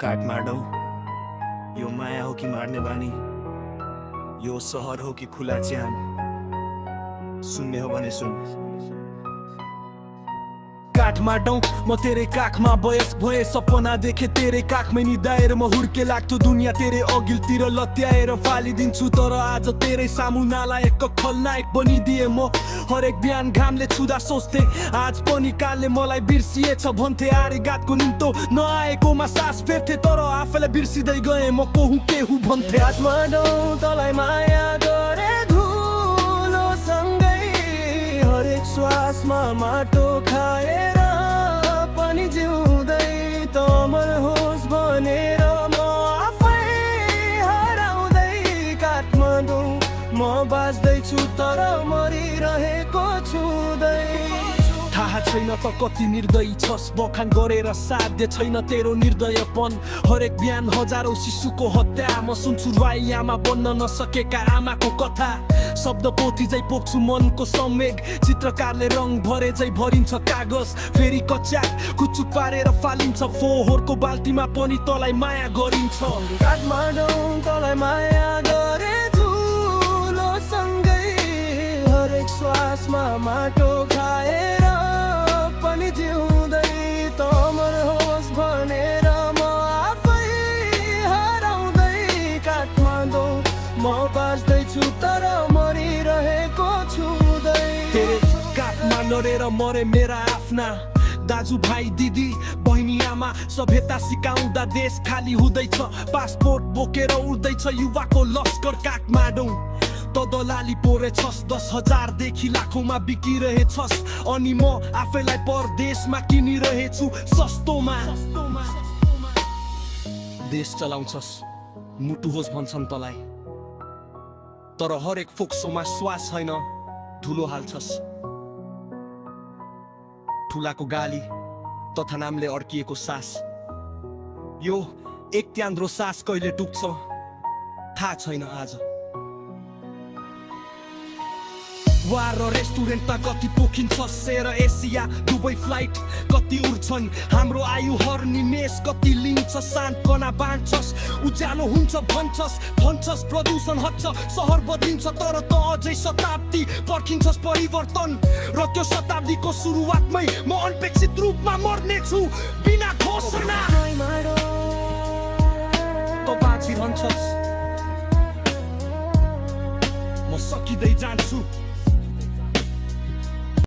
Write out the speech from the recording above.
काठमाडौँ यो माया हो कि मार्ने बानी, यो सहर हो कि खुला च्यान, सुन्ने हो भने सुन। काठमाडौँ म तेरे काखमा वयस्क भए, सपना देखे तेरे काखमै निदाएर म हुर्के लाग्थ्यो दुनियाँ तेरे अघिल्तिर लत्याएर फालिदिन्छु। तर आज तेरै सामु नालायक खलनायक बनिदिए म। हरेक बिहान घामले छुँदा सोच्थे आज पनि कालले मलाई बिर्सिएछ भन्थे। आर्यघातको निम्तो नआएकोमा सास फेर्थे, तर आफैलाई बिर्सिँदै गए म को हुँ के हुँ भन्थे। काठमाडौँ तँलाई माया गरे धुलो सँगै, हरेक श्वासमा माटो खाएर पनि जिउँदै त अमर होस् भनेर म आफै हराउँदै। काठमाडौँ म बाँच्दैछु तर मरिरहेको छुँदै। थाहा छैन त कति निर्दयी छस्, बखान गरेर साध्य छैन तेरो निर्दयपन। हरेक बिहान हजारौं शिशुको हत्या, म सुन्छु राई आमा बन्न नसकेका आमाको कथा। शब्द पोथी झै पोख्छु मनको संवेग, चित्रकारले रङ भरे झै भरिन्छ कागज। फेरि कच्याक कुचुक पारेर फालिन्छ, फोहोरको बाल्टीमा पनि तँलाई माया गरिन्छ। काठमाडौँ तँलाई माया गरे धुलो सँगै, हरेक श्वासमा माटो खाएर पनि जिउँदै त अमर होस् भनेर म आफै हराउँदै। काठमाडौँ म बाँच्दैछु तर मरिरहेको छुँदै। तेरे काखमा लडेर मरे मेरा आफ्ना दाजुभाइ दिदी बहिनी आमा, सभ्यता सिकाउँदा देश खाली हुँदैछ। पासपोर्ट बोकेर उड्दैछ युवाको लस्कर। काठमाडौँ त दलाली पोरे छस्, 10,000 देखि लाखौंमा बिकिरहेछस्, अनि म आफैलाई परदेशमा किनिरहेछु सस्तोमा। देश चलाउँछस् मुटु होस् भन्छन् तँलाई, तर हरेक फोक्सोमा श्वास छैन धुलो हाल्छस्। ठुलाको गाली तथा नामले अड्किएको सास, यो एक त्यान्द्रो सास कहिले टुक्छ थाहा छैन आज। वार रेस्टुरेन्टमा कति पोखिन्छस्, एयर एसिया दुबई फ्लाइट कति उड्छन्। हाम्रो आयु हर निमेष कति लिन्छ, सान्त्वना बाँड्छस् उज्यालो हुन्छ भन्छस् प्रदूषण हट्छ सहर बदलिन्छ। तर त अझै शताब्दी पर्खिन्छस् परिवर्तन, र त्यो शताब्दीको सुरुवातमै म अनपेक्षित रूपमा मर्नेछु बिना घोषणा। त बाँचिरहन्छस् म सकिँदै जान्छु।